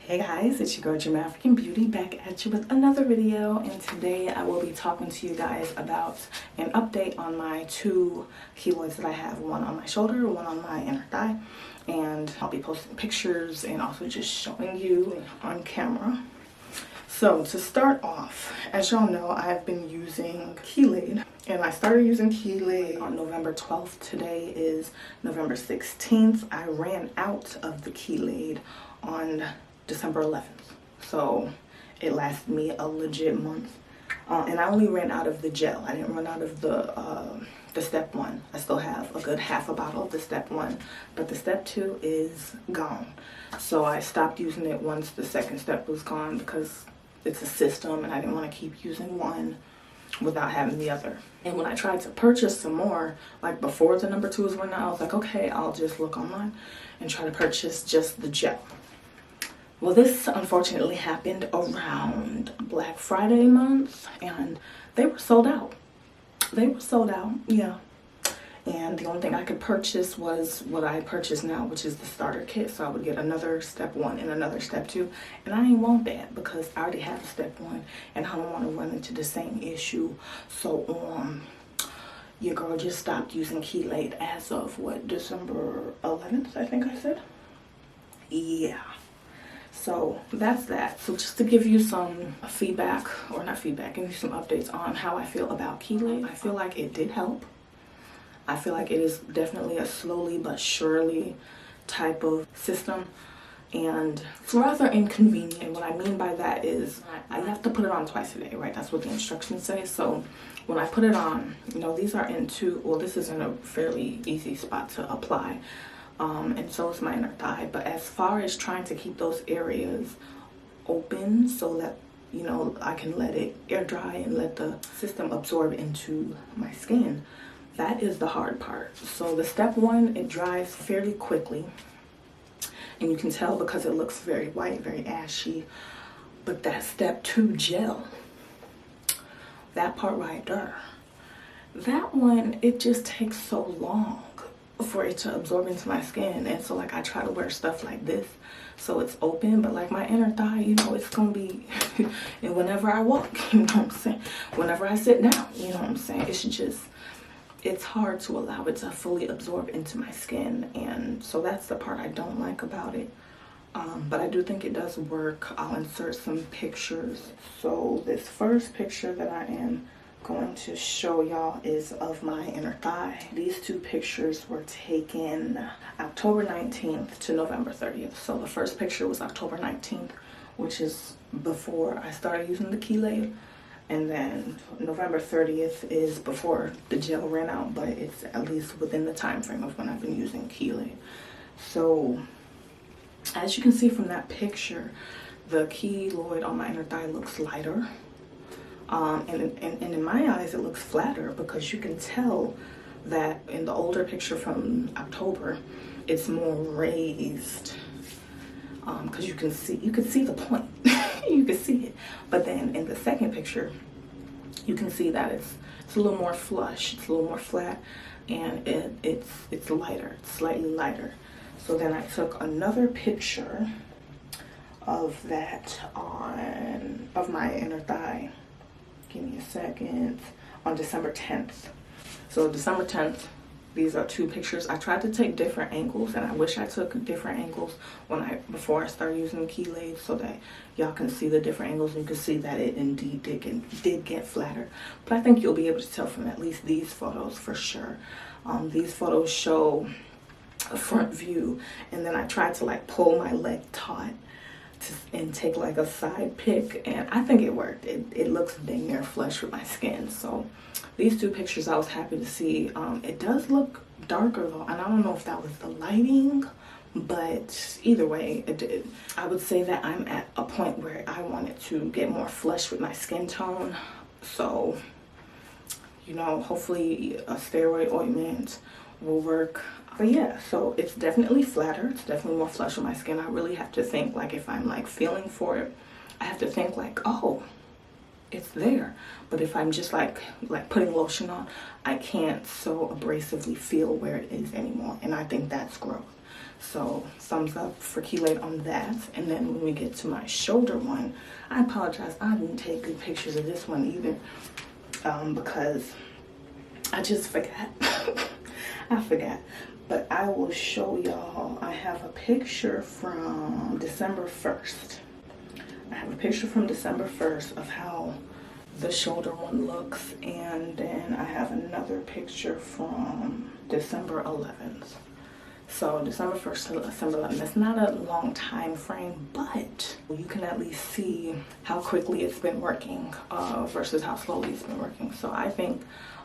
Hey guys, it's your girl Jerimiah African Beauty back at you with another video, and today I will be talking to you guys about an update on my two keloids that I have, one on my shoulder, one on my inner thigh, and I'll be posting pictures and also just showing you on camera. So to start off, as y'all know, I've been using Kelaid, and I started using Kelaid on November 12th. Today is November 16th. I ran out of the Kelaid on December 11th, so it lasted me a legit month, and I only ran out of the gel. I didn't run out of the step one. I still have a good half a bottle of the step one, but the step two is gone. So I stopped using it once the second step was gone because it's a system and I didn't want to keep using one without having the other. And when I tried to purchase some more, like before the number two was running out, I was like, okay, I'll just look online and try to purchase just the gel. Well, this unfortunately happened around Black Friday month, and they were sold out. They were sold out, yeah. And the only thing I could purchase was what I purchased now, which is the starter kit. So I would get another step one and another step two. And I didn't want that because I already have a step one and I don't want to run into the same issue. So your girl just stopped using Kelaid as of what, December 11th, I think I said? Yeah. So that's that. So just to give you some feedback, or not feedback, give you some updates on how I feel about Kelaid. I feel like it did help. I feel like it is definitely a slowly but surely type of system, and it's rather inconvenient. What I mean by that is I have to put it on twice a day, right? That's what the instructions say. So when I put it on, you know, these are in two, well, this is in a fairly easy spot to apply. And so is my inner thigh. But as far as trying to keep those areas open so that, you know, I can let it air dry and let the system absorb into my skin, that is the hard part. So the step one, it dries fairly quickly. And you can tell because it looks very white, very ashy. But that step two gel, that part right there, that one, it just takes so long for it to absorb into my skin. And so like I try to wear stuff like this so it's open, but like my inner thigh, you know, it's gonna be and whenever I walk, you know what I'm saying, whenever I sit down, you know what I'm saying, it's hard to allow it to fully absorb into my skin. And so that's the part I don't like about it, but I do think it does work. I'll insert some pictures. So this first picture that I am going to show y'all is of my inner thigh. These two pictures were taken October 19th to November 30th. So the first picture was October 19th, which is before I started using the Kelaid, and then November 30th is before the gel ran out, but it's at least within the time frame of when I've been using Kelaid. So as you can see from that picture, the keloid on my inner thigh looks lighter. And in my eyes, it looks flatter because you can tell that in the older picture from October, it's more raised. Because you can see the point. You can see it. But then in the second picture, you can see that it's a little more flush, it's a little more flat, and it's lighter, it's slightly lighter. So then I took another picture of that of my inner thigh. Give me a second. On December 10th. So December 10th, these are two pictures. I tried to take different angles, and I wish I took different angles before I started using Kelaid so that y'all can see the different angles and you can see that it indeed did get flatter. But I think you'll be able to tell from at least these photos for sure. These photos show a front view, and then I tried to like pull my leg taut and take like a side pick, and I think it worked. It looks dang near flush with my skin. So these two pictures I was happy to see. It does look darker though, and I don't know if that was the lighting, but either way it did. I would say that I'm at a point where I wanted to get more flush with my skin tone, so you know, hopefully a steroid ointment will work. But yeah, so it's definitely flatter. It's definitely more flush on my skin. I really have to think, like, if I'm like feeling for it, I have to think like, oh, it's there. But if I'm just like putting lotion on, I can't so abrasively feel where it is anymore. And I think that's growth. So thumbs up for Kelaid on that. And then when we get to my shoulder one, I apologize, I didn't take good pictures of this one either, because I just forgot. I forgot. But I will show y'all. I have a picture from December 1st. I have a picture from December 1st of how the shoulder one looks, and then I have another picture from December 11th. So December 1st to December 11th. That's not a long time frame, but you can at least see how quickly it's been working versus how slowly it's been working. So I think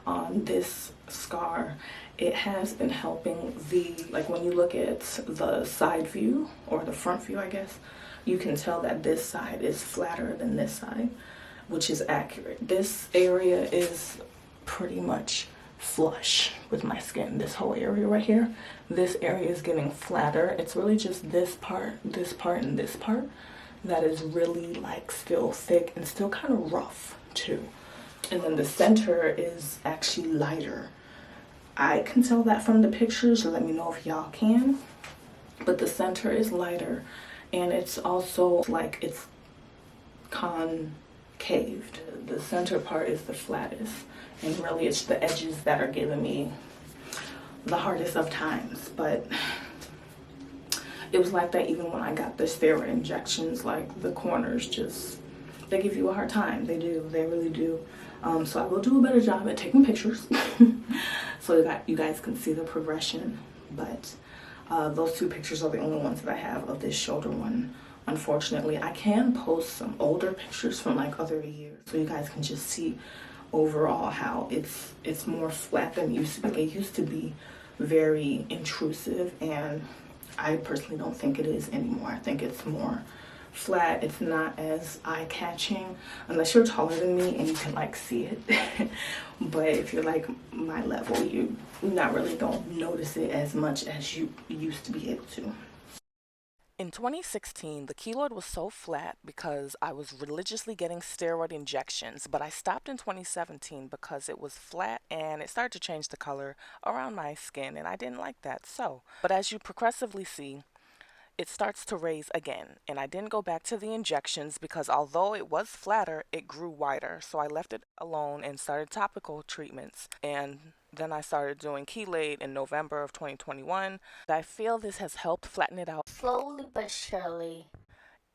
on this scar, it has been helping like when you look at the side view, or the front view, I guess, you can tell that this side is flatter than this side, which is accurate. This area is pretty much flush with my skin. This whole area right here, this area is getting flatter. It's really just this part, and this part that is really like still thick and still kind of rough too. And then the center is actually lighter. I can tell that from the pictures, so let me know if y'all can. But the center is lighter, and it's also like it's concaved. The center part is the flattest, and really it's the edges that are giving me the hardest of times. But it was like that even when I got the steroid injections. Like the corners just, they give you a hard time. They do, they really do. So I will do a better job at taking pictures so that you guys can see the progression. But those two pictures are the only ones that I have of this shoulder one. Unfortunately, I can post some older pictures from like other years, so you guys can just see overall how it's more flat than it used to be. It used to be very intrusive, and I personally don't think it is anymore. I think it's more flat. It's not as eye-catching unless you're taller than me and you can like see it. But if you're like my level, you not really don't notice it as much as you used to be able to. In 2016, the keloid was so flat because I was religiously getting steroid injections, but I stopped in 2017 because it was flat and it started to change the color around my skin, and I didn't like that. But as you progressively see, it starts to raise again, and I didn't go back to the injections because although it was flatter, it grew wider. So I left it alone and started topical treatments, and then I started doing Kelaid in November of 2021. I feel this has helped flatten it out slowly but surely.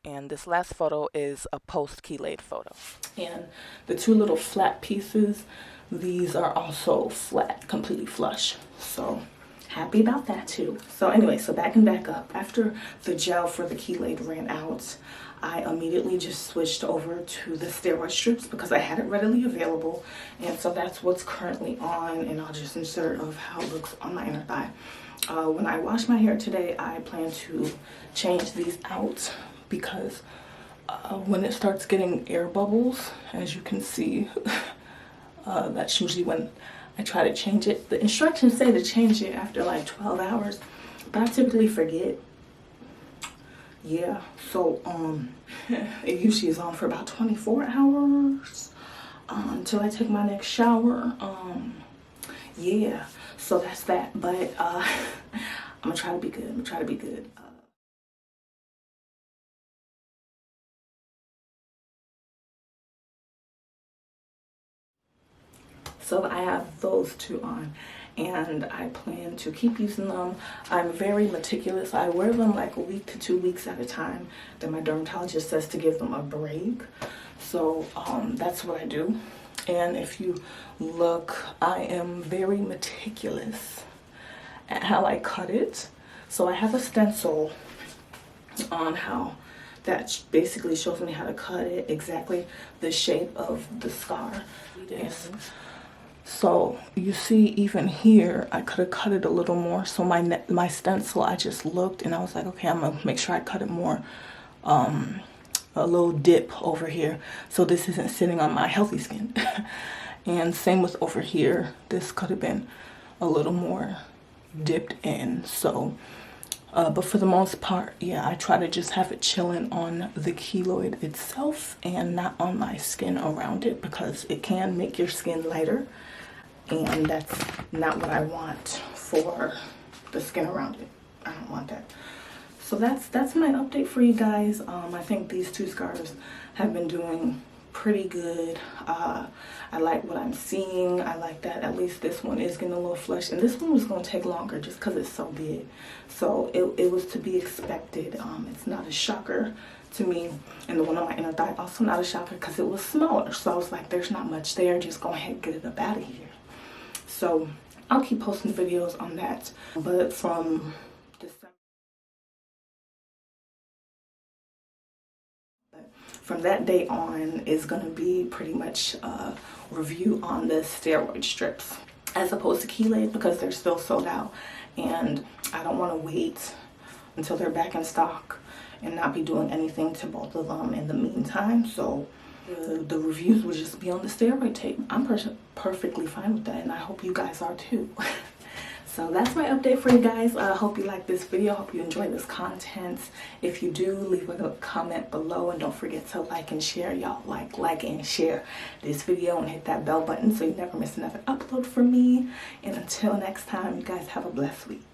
And this last photo is a post Kelaid photo. And the two little flat pieces, these are also flat, completely flush. So happy about that too. So anyway, so back up. After the gel for the Kelaid ran out, I immediately just switched over to the steroid strips because I had it readily available. And so that's what's currently on, and I'll just insert of how it looks on my inner thigh. When I wash my hair today, I plan to change these out because when it starts getting air bubbles, as you can see, that's usually when I try to change it. The instructions say to change it after like 12 hours, but I typically forget. Yeah, so it usually is on for about 24 hours until I take my next shower. Yeah, so that's that. But I'm gonna try to be good. So I have those two on, and I plan to keep using them. I'm very meticulous. I wear them like a week to 2 weeks at a time. Then my dermatologist says to give them a break. So that's what I do. And if you look, I am very meticulous at how I cut it. So I have a stencil on how that basically shows me how to cut it, exactly the shape of the scar. Yes. So you see, even here, I could have cut it a little more. So my stencil, I just looked and I was like, okay, I'm gonna make sure I cut it more, a little dip over here, so this isn't sitting on my healthy skin. And same with over here, this could have been a little more dipped in. So but for the most part, yeah, I try to just have it chilling on the keloid itself and not on my skin around it, because it can make your skin lighter, and that's not what I want for the skin around it. I don't want that. So that's my update for you guys. I think these two scarves have been doing pretty good. I like what I'm seeing. I like that at least this one is getting a little flush, and this one was going to take longer just because it's so big. So it was to be expected. It's not a shocker to me. And the one on my inner thigh also not a shocker because it was smaller. So I was like, there's not much there, just go ahead and get it up out of here. So I'll keep posting videos on that. But from that day on is going to be pretty much a review on the steroid strips as opposed to Kelaid, because they're still sold out and I don't want to wait until they're back in stock and not be doing anything to both of them in the meantime. So the reviews will just be on the steroid tape. I'm perfectly fine with that, and I hope you guys are too. So that's my update for you guys. I hope you like this video. I hope you enjoy this content. If you do, leave a comment below, and don't forget to like and share. Y'all like and share this video and hit that bell button so you never miss another upload from me. And until next time, you guys have a blessed week.